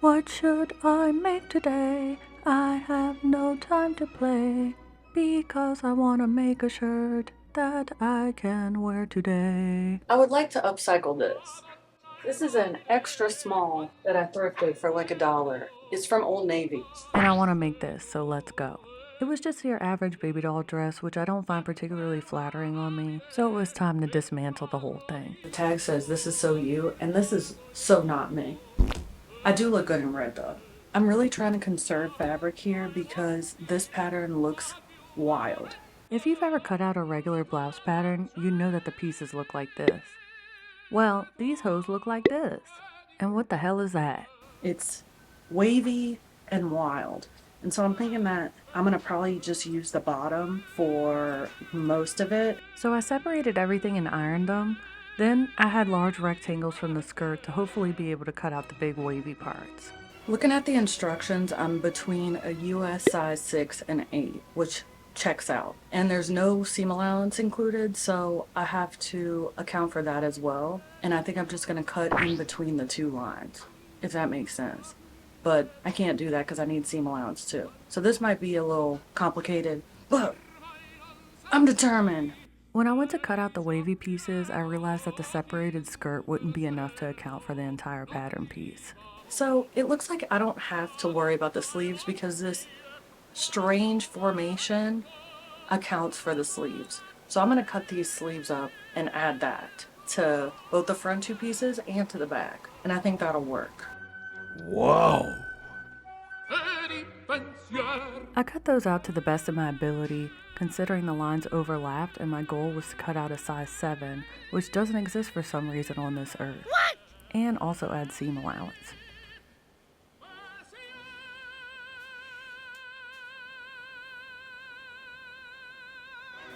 What should I make today? I have no time to play, because I want to make a shirt that I can wear today. I would like to upcycle this. This is an extra small that I thrifted for like $1. It's from Old Navy. And I want to make this, so let's go. It was just your average baby doll dress, which I don't find particularly flattering on me, so it was time to dismantle the whole thing. The tag says this is so you, and this is so not me. I do look good in red though. I'm really trying to conserve fabric here because this pattern looks wild. If you've ever cut out a regular blouse pattern, you know that the pieces look like this. Well, these hoes look like this. And what the hell is that? It's wavy and wild. And so I'm thinking that I'm gonna probably just use the bottom for most of it. So I separated everything and ironed them. Then I had large rectangles from the skirt to hopefully be able to cut out the big wavy parts. Looking at the instructions, I'm between a US size 6 and 8, which checks out. And there's no seam allowance included, so I have to account for that as well. And I think I'm just gonna cut in between the two lines, if that makes sense. But I can't do that because I need seam allowance too. So this might be a little complicated, but I'm determined. When I went to cut out the wavy pieces, I realized that the separated skirt wouldn't be enough to account for the entire pattern piece. So it looks like I don't have to worry about the sleeves because this strange formation accounts for the sleeves. So I'm going to cut these sleeves up and add that to both the front two pieces and to the back. And I think that'll work. Wow! I cut those out to the best of my ability, considering the lines overlapped and my goal was to cut out a size 7, which doesn't exist for some reason on this earth. What? And also add seam allowance.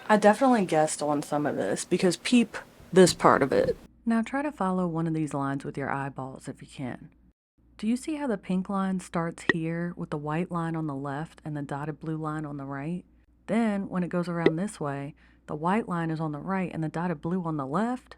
I definitely guessed on some of this because peep this part of it. Now try to follow one of these lines with your eyeballs if you can. Do you see how the pink line starts here with the white line on the left and the dotted blue line on the right? Then, when it goes around this way, the white line is on the right and the dotted blue on the left?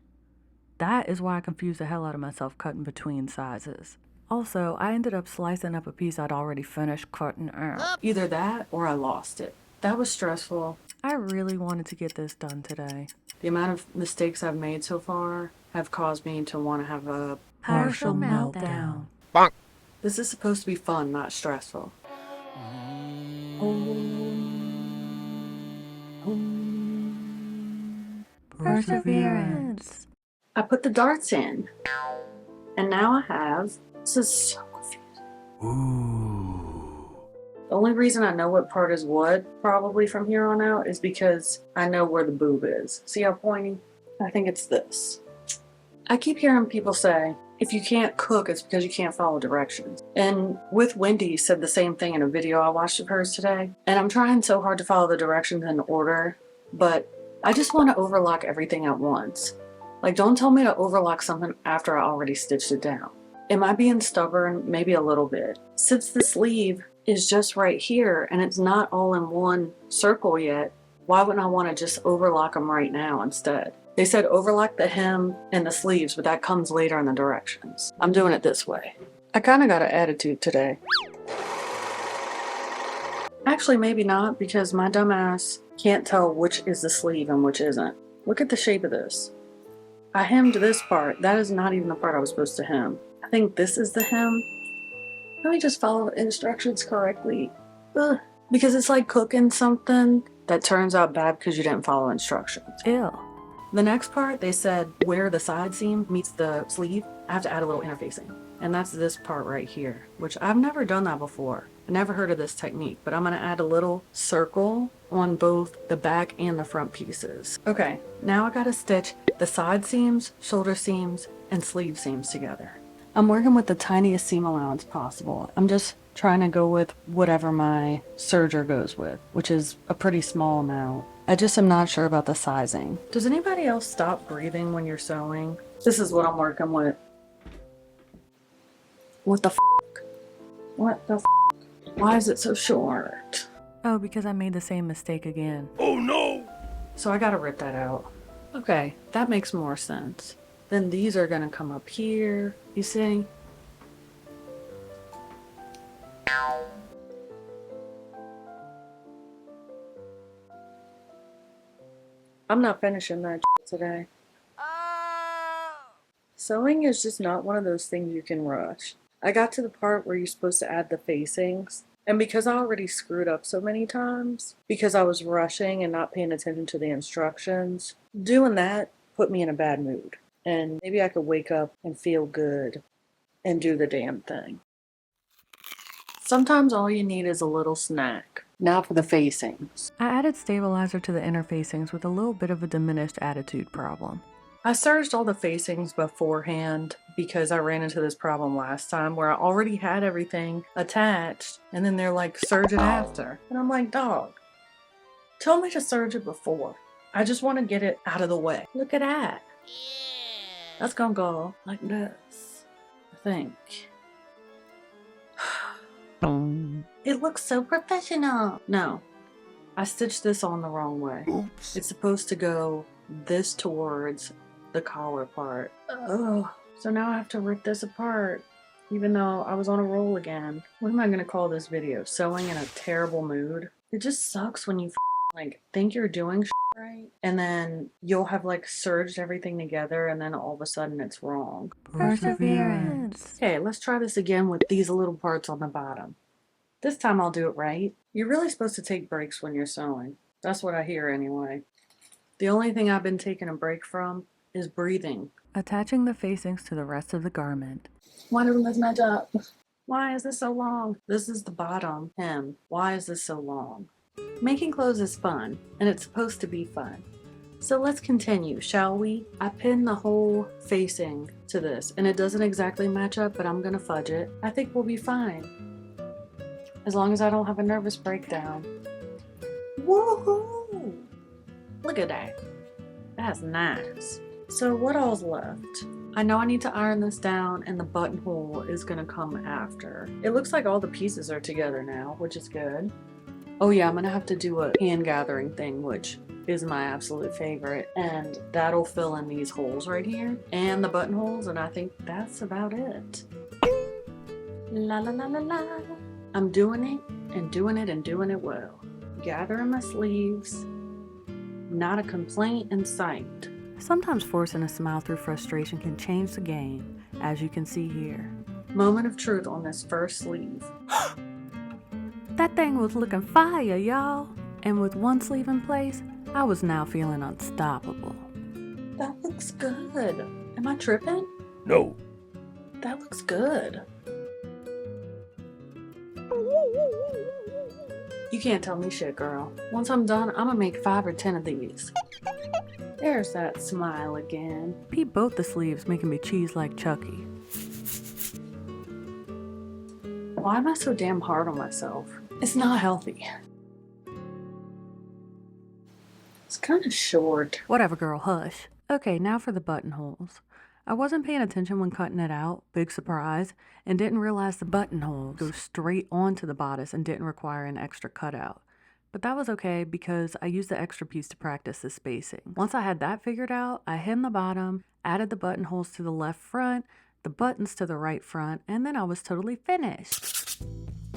That is why I confused the hell out of myself cutting between sizes. Also, I ended up slicing up a piece I'd already finished cutting out. Either that or I lost it. That was stressful. I really wanted to get this done today. The amount of mistakes I've made so far have caused me to want to have a partial meltdown. Bonk. This is supposed to be fun, not stressful. Perseverance. I put the darts in, and now I have. This is so confusing. Ooh. The only reason I know what part is what, probably from here on out, is because I know where the boob is. See how pointy? I think it's this. I keep hearing people say, if you can't cook, it's because you can't follow directions. And with Wendy said the same thing in a video I watched of hers today. And I'm trying so hard to follow the directions in order, but I just want to overlock everything at once. Like, don't tell me to overlock something after I already stitched it down. Am I being stubborn? Maybe a little bit. Since the sleeve is just right here and it's not all in one circle yet, why wouldn't I want to just overlock them right now instead? They said overlock the hem and the sleeves, but that comes later in the directions. I'm doing it this way. I kind of got an attitude today. Actually, maybe not, because my dumbass can't tell which is the sleeve and which isn't. Look at the shape of this. I hemmed this part. That is not even the part I was supposed to hem. I think this is the hem. Let me just follow the instructions correctly. Ugh. Because it's like cooking something that turns out bad because you didn't follow instructions. Ew. The next part, they said where the side seam meets the sleeve, I have to add a little interfacing. And that's this part right here, which I've never done that before. I never heard of this technique, but I'm gonna add a little circle on both the back and the front pieces. Okay, now I gotta stitch the side seams, shoulder seams, and sleeve seams together. I'm working with the tiniest seam allowance possible. I'm just trying to go with whatever my serger goes with, which is a pretty small amount. I just am not sure about the sizing. Does anybody else stop breathing when you're sewing? This is what I'm working with. What the f***? What the f***? Why is it so short? Oh, because I made the same mistake again. Oh no! So I gotta rip that out. Okay, that makes more sense. Then these are gonna come up here, you see? I'm not finishing that today. Sewing is just not one of those things you can rush. I got to the part where you're supposed to add the facings, and because I already screwed up so many times, because I was rushing and not paying attention to the instructions, doing that put me in a bad mood. And maybe I could wake up and feel good and do the damn thing. Sometimes all you need is a little snack. Now for the facings. I added stabilizer to the interfacings with a little bit of a diminished attitude problem. I serged all the facings beforehand because I ran into this problem last time where I already had everything attached and then they're like, serge it after. And I'm like, dog, tell me to serge it before. I just want to get it out of the way. Look at that. That's gonna go like this, I think. It looks so professional. No, I stitched this on the wrong way. Oops. It's supposed to go this towards the collar part. Ugh. So now I have to rip this apart, even though I was on a roll again. What am I gonna call this video? Sewing in a terrible mood? It just sucks when you like think you're doing right, and then you'll have like serged everything together, and then all of a sudden it's wrong. Perseverance. Okay, let's try this again with these little parts on the bottom. This time I'll do it right. You're really supposed to take breaks when you're sewing. That's what I hear anyway. The only thing I've been taking a break from is breathing. Attaching the facings to the rest of the garment. Why doesn't this match up? Why is this so long? This is the bottom hem. Why is this so long? Making clothes is fun, and it's supposed to be fun. So let's continue, shall we? I pinned the whole facing to this, and it doesn't exactly match up, but I'm gonna fudge it. I think we'll be fine. As long as I don't have a nervous breakdown. Woohoo! Look at that. That's nice. So what all's left? I know I need to iron this down, and the buttonhole is gonna come after. It looks like all the pieces are together now, which is good. Oh yeah, I'm gonna have to do a hand gathering thing, which is my absolute favorite, and that'll fill in these holes right here and the buttonholes, and I think that's about it. La la la la la. I'm doing it and doing it and doing it well. Gathering my sleeves. Not a complaint in sight. Sometimes forcing a smile through frustration can change the game, as you can see here. Moment of truth on this first sleeve. That thing was looking fire, y'all. And with one sleeve in place, I was now feeling unstoppable. That looks good. Am I tripping? No. That looks good. You can't tell me shit, girl. Once I'm done, I'm gonna make 5 or 10 of these. There's that smile again. Peep both the sleeves, making me cheese like Chucky. Why am I so damn hard on myself? It's not healthy. It's kind of short. Whatever, girl, hush. Okay, now for the buttonholes. I wasn't paying attention when cutting it out, big surprise, and didn't realize the buttonholes go straight onto the bodice and didn't require an extra cutout. But that was okay because I used the extra piece to practice the spacing. Once I had that figured out, I hemmed the bottom, added the buttonholes to the left front, the buttons to the right front, and then I was totally finished.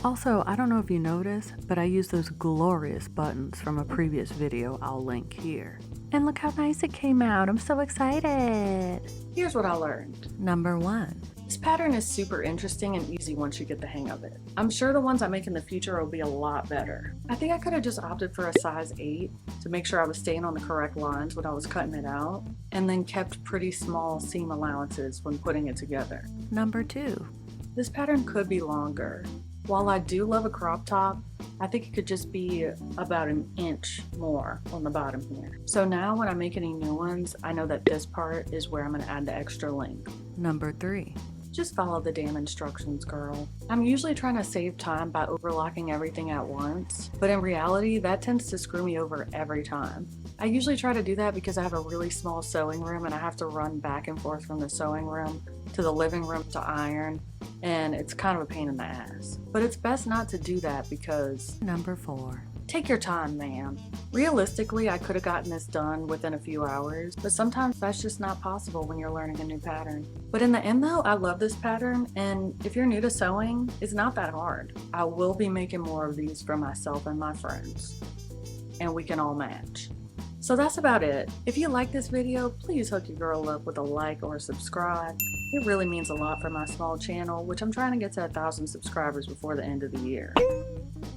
Also, I don't know if you noticed, but I used those glorious buttons from a previous video I'll link here. And look how nice it came out. I'm so excited. Here's what I learned. Number 1. This pattern is super interesting and easy once you get the hang of it. I'm sure the ones I make in the future will be a lot better. I think I could have just opted for a size 8 to make sure I was staying on the correct lines when I was cutting it out, and then kept pretty small seam allowances when putting it together. Number 2. This pattern could be longer. While I do love a crop top, I think it could just be about an inch more on the bottom here. So now when I make any new ones, I know that this part is where I'm gonna add the extra length. Number 3. Just follow the damn instructions, girl. I'm usually trying to save time by overlocking everything at once, but in reality, that tends to screw me over every time. I usually try to do that because I have a really small sewing room and I have to run back and forth from the sewing room to the living room to iron, and it's kind of a pain in the ass. But it's best not to do that because... Number 4. Take your time, man. Realistically, I could have gotten this done within a few hours, but sometimes that's just not possible when you're learning a new pattern. But in the end though, I love this pattern, and if you're new to sewing, it's not that hard. I will be making more of these for myself and my friends, and we can all match. So that's about it. If you like this video, please hook your girl up with a like or a subscribe. It really means a lot for my small channel, which I'm trying to get to 1,000 subscribers before the end of the year.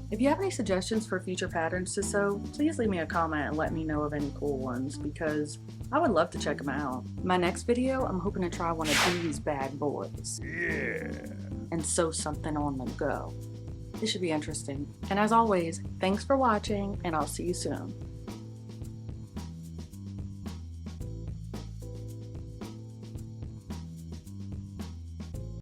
If you have any suggestions for future patterns to sew, please leave me a comment and let me know of any cool ones, because I would love to check them out. My next video, I'm hoping to try one of these bad boys. Yeah. And sew something on the go. This should be interesting. And as always, thanks for watching, and I'll see you soon.